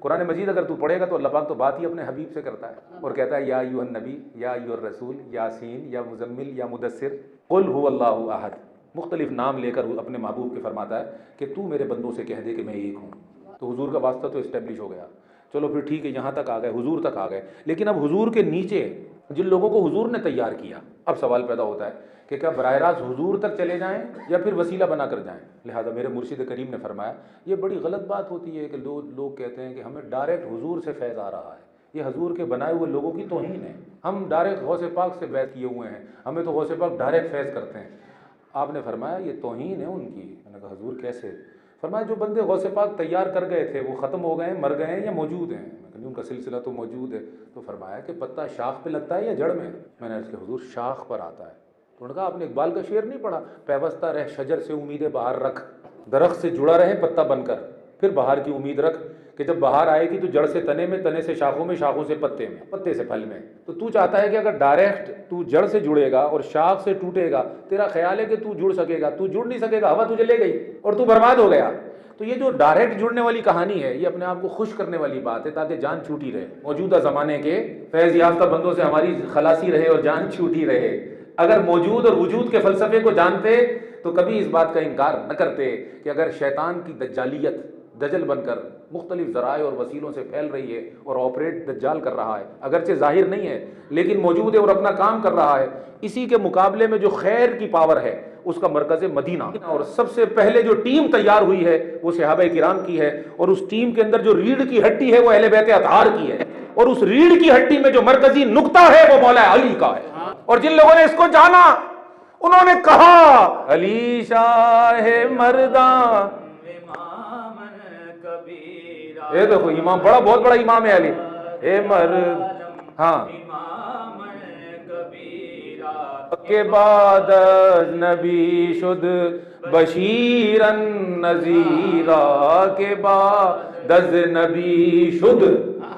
قرآن مجید اگر تو پڑھے گا تو اللہ پاک تو بات ہی اپنے حبیب سے کرتا ہے اور کہتا ہے یا ایھا النبی یا ایھا الرسول یاسین یا مزمل یا مدثر قل هو اللہ احد، مختلف نام لے کر اپنے محبوب کے فرماتا ہے کہ تو میرے بندوں سے کہہ دے کہ میں ایک ہوں۔ تو حضور کا واسطہ تو اسٹیبلش ہو گیا، چلو پھر ٹھیک ہے، یہاں تک آ گئے، حضور تک آ گئے، لیکن اب حضور کے نیچے جن لوگوں کو حضور نے تیار کیا، اب سوال پیدا ہوتا ہے کہ کیا براہ راست حضور تک چلے جائیں یا پھر وسیلہ بنا کر جائیں؟ لہذا میرے مرشد کریم نے فرمایا یہ بڑی غلط بات ہوتی ہے کہ لوگ کہتے ہیں کہ ہمیں ڈائریکٹ حضور سے فیض آ رہا ہے، یہ حضور کے بنائے ہوئے لوگوں کی توہین ہے، ہم ڈائریکٹ غوث پاک سے بیعت کیے ہوئے ہیں، ہمیں تو غوث پاک ڈائریکٹ فیض کرتے ہیں۔ آپ نے فرمایا یہ توہین ہے ان کی۔ میں نے کہا حضور کیسے؟ فرمایا جو بندے غوث پاک تیار کر گئے تھے وہ ختم ہو گئے ہیں، مر گئے ہیں یا موجود ہیں؟ ان کا سلسلہ تو موجود ہے۔ تو فرمایا کہ پتہ شاخ پہ لگتا ہے یا جڑ میں؟ میں نے عرض کیا حضور شاخ پر آتا ہے۔ تو انہوں نے کہا آپ نے اقبال کا شعر نہیں پڑھا، پیوستہ رہ شجر سے امید بہار رکھ، درخت سے جڑا رہے پتہ بن کر، پھر بہار کی امید رکھ کہ جب بہار آئے گی تو جڑ سے تنے میں، تنے سے شاخوں میں، شاخوں سے پتے میں، پتے سے پھل میں۔ تو چاہتا ہے کہ اگر ڈائریکٹ تو جڑ سے جڑے گا اور شاخ سے ٹوٹے گا، تیرا خیال ہے کہ تو جڑ سکے گا، تو جڑ نہیں سکے گا، ہوا تجھے لے گئی اور تو برباد ہو گیا۔ تو یہ جو ڈائریکٹ جڑنے والی کہانی ہے یہ اپنے آپ کو خوش کرنے والی بات ہے تاکہ جان چھوٹی رہے، موجودہ زمانے کے فیض یافتہ بندوں سے ہماری خلاصی رہے اور جان چھوٹی رہے۔ اگر موجود اور وجود کے فلسفے کو جانتے تو کبھی اس بات کا انکار نہ کرتے کہ اگر شیطان کی دجالیت دجل بن کر مختلف ذرائع اور وسیلوں سے پھیل رہی ہے اور آپریٹ دجال کر رہا ہے، اگرچہ ظاہر نہیں ہے لیکن موجود ہے اور اپنا کام کر رہا ہے، اسی کے مقابلے میں جو خیر کی پاور ہے اس کا مرکز مدینہ، اور سب سے پہلے جو ٹیم تیار ہوئی ہے وہ صحابہ کرام کی ہے، اور اس ٹیم کے اندر جو ریڑھ کی ہڈی ہے وہ اہل بیت اطہار کی ہے، اور اس ریڑھ کی ہڈی میں جو مرکزی نقطہ ہے وہ مولا علی کا ہے۔ اور جن لوگوں نے اس کو جانا انہوں نے کہا علی شاہ مرداں، یہ دیکھو امام بڑا بہت بڑا امام ہے علی، اے مرد ہاں کے بعد نبی شد بشیرن نذیرا، کے بعد نبی شد،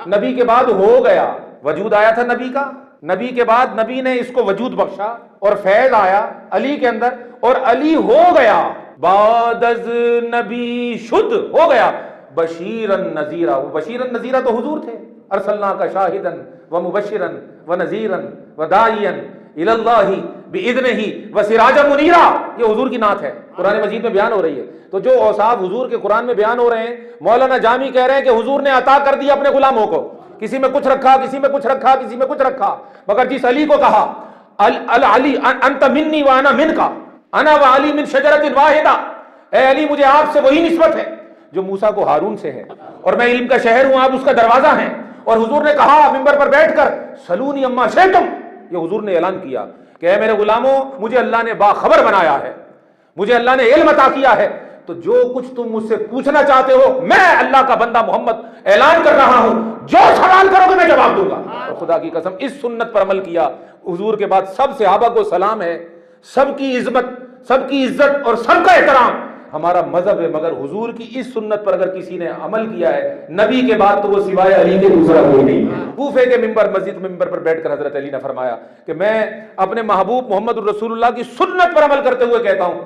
نبی کے بعد ہو گیا، وجود آیا تھا نبی کا، نبی کے بعد نبی نے اس کو وجود بخشا اور فیض آیا علی کے اندر، اور علی ہو گیا بعد از نبی شد، ہو گیا بشیرن نذیرا۔ وہ بشیرن نذیرا تو حضور تھے، ارسلناک شاہدن و مبشرن و نذیرن و داعیا الی اللہ باذنہ و سراجا منیرا، یہ حضور کی نعت ہے، قرآن مجید میں بیان ہو رہی ہے۔ تو جو اوصاف حضور کے قرآن میں بیان ہو رہے ہیں، مولانا جامی کہہ رہے ہیں کہ حضور نے عطا کر دیا اپنے غلاموں کو، کسی میں کچھ رکھا، کسی میں کچھ رکھا، کسی میں کچھ رکھا، مگر جس علی کو کہا العلی انت منی وانا منک، انا وعلی من شجرۃ واحدہ، اے علی مجھے آپ سے وہی نسبت ہے جو موسیٰ کو ہارون سے ہے، اور میں علم کا شہر ہوں، آپ اس کا دروازہ ہیں۔ اور حضور نے کہا منبر پر بیٹھ کر سلونی اما شئتم، یہ حضور نے اعلان کیا کہ اے میرے غلاموں مجھے اللہ نے باخبر بنایا ہے، مجھے اللہ نے علم عطا کیا ہے، تو جو کچھ تم مجھ سے پوچھنا چاہتے ہو میں اللہ کا بندہ محمد اعلان کر رہا ہوں، جو سوال کرو گے میں جواب دوں گا۔ اور خدا کی قسم اس سنت پر عمل کیا، حضور کے بعد سب صحابہ کو سلام ہے، سب کی عظمت، سب کی عزت اور سب کا احترام ہمارا مذہب ہے، مگر حضور کی اس سنت پر اگر کسی نے عمل کیا ہے نبی کے بعد تو وہ سوائے علی کے دوسرا کوئی نہیں ہے۔ کوفے کے مسجد ممبر پر بیٹھ کر حضرت علی نے فرمایا کہ میں اپنے محبوب محمد الرسول اللہ کی سنت پر عمل کرتے ہوئے کہتا ہوں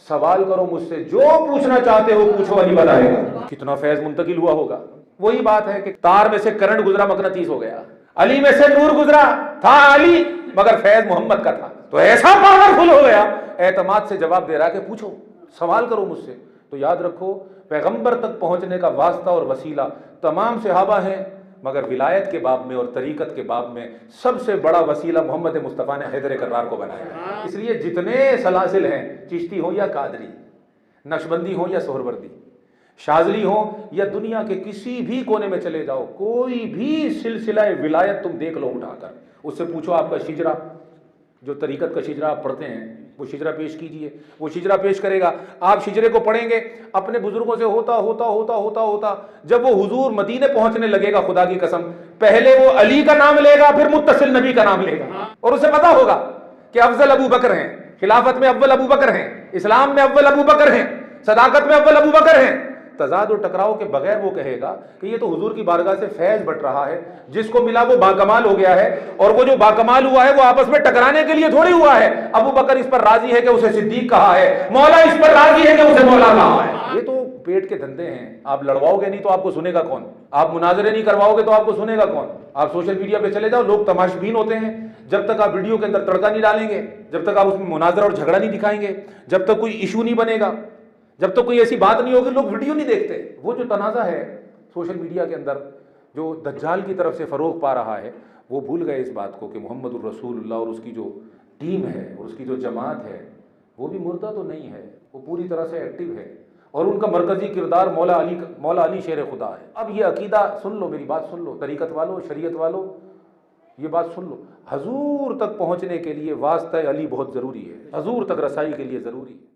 سوال کرو مجھ سے، جو پوچھنا چاہتے ہو پوچھو، علی بتائے گا۔ کتنا فیض منتقل ہوا ہوگا۔ وہی بات ہے کہ تار میں سے کرنٹ گزرا مقناطیس ہو گیا، علی میں سے نور گزرا، تھا علی مگر فیض محمد کا تھا، تو ایسا پاورفل ہو گیا، اعتماد سے جواب دے رہا کہ پوچھو، سوال کرو مجھ سے۔ تو یاد رکھو پیغمبر تک پہنچنے کا واسطہ اور وسیلہ تمام صحابہ ہیں، مگر ولایت کے باب میں اور طریقت کے باب میں سب سے بڑا وسیلہ محمد مصطفیٰ نے حیدر کرار کو بنایا۔ اس لیے جتنے سلاسل ہیں، چشتی ہو یا قادری، نقشبندی ہو یا سہروردی، شاذلی ہو یا دنیا کے کسی بھی کونے میں چلے جاؤ، کوئی بھی سلسلہ ولایت تم دیکھ لو اٹھا کر، اس سے پوچھو آپ کا شجرہ، جو طریقت کا شجرہ آپ پڑھتے ہیں وہ شجرہ پیش کیجئے، وہ شجرہ پیش کرے گا، آپ شجرے کو پڑھیں گے اپنے بزرگوں سے ہوتا جب وہ حضور مدینے پہنچنے لگے گا، خدا کی قسم پہلے وہ علی کا نام لے گا، پھر متصل نبی کا نام لے گا، اور اسے پتا ہوگا کہ افضل ابو بکر ہیں، خلافت میں اول ابو بکر ہیں، اسلام میں اول ابو بکر ہیں، صداقت میں اول ابو بکر ہیں۔ تضاد و ٹکراؤ کے بغیر وہ کہے گا کہ یہ تو حضور کی بارگاہ سے فیض بٹ رہا ہے، جس کو ملا وہ باکمال ہو گیا ہے، اور وہ جو باکمال ہوا ہے وہ آپس میں ٹکرانے کے لیے تھوڑی ہوا ہے۔ ابو بکر اس پر راضی ہے کہ اسے صدیق کہا ہے، مولا اس پر راضی ہے کہ اسے مولا کہا ہے۔ یہ تو پیٹ کے دھندے ہیں. آپ لڑواؤ گے نہیں تو آپ کو سنے گا کون؟ آپ مناظرے نہیں کرواؤ گے تو آپ کو سنے گا کون؟ آپ سوشل میڈیا پہ چلے جاؤ، لوگ تماشبین ہوتے ہیں. جب تک آپ ویڈیو کے اندر تڑکا نہیں ڈالیں گے، جب تک آپ اس میں مناظرہ اور جھگڑا نہیں دکھائیں گے، جب تک کوئی ایشو نہیں بنے گا، جب تک کوئی ایسی بات نہیں ہوگی، لوگ ویڈیو نہیں دیکھتے. وہ جو تنازع ہے سوشل میڈیا کے اندر جو دجال کی طرف سے فروغ پا رہا ہے، وہ بھول گئے اس بات کو کہ محمد الرسول اللہ اور اس کی جو ٹیم ہے اور اس کی جو جماعت ہے وہ بھی مردہ تو نہیں ہے، وہ پوری طرح سے ایکٹیو ہے، اور ان کا مرکزی کردار مولا علی شیر خدا ہے. اب یہ عقیدہ سن لو، میری بات سن لو، طریقت والو، شریعت والو، یہ بات سن لو. حضور تک پہنچنے کے لیے واسطہ علی بہت ضروری ہے، حضور تک رسائی کے لیے ضروری ہے.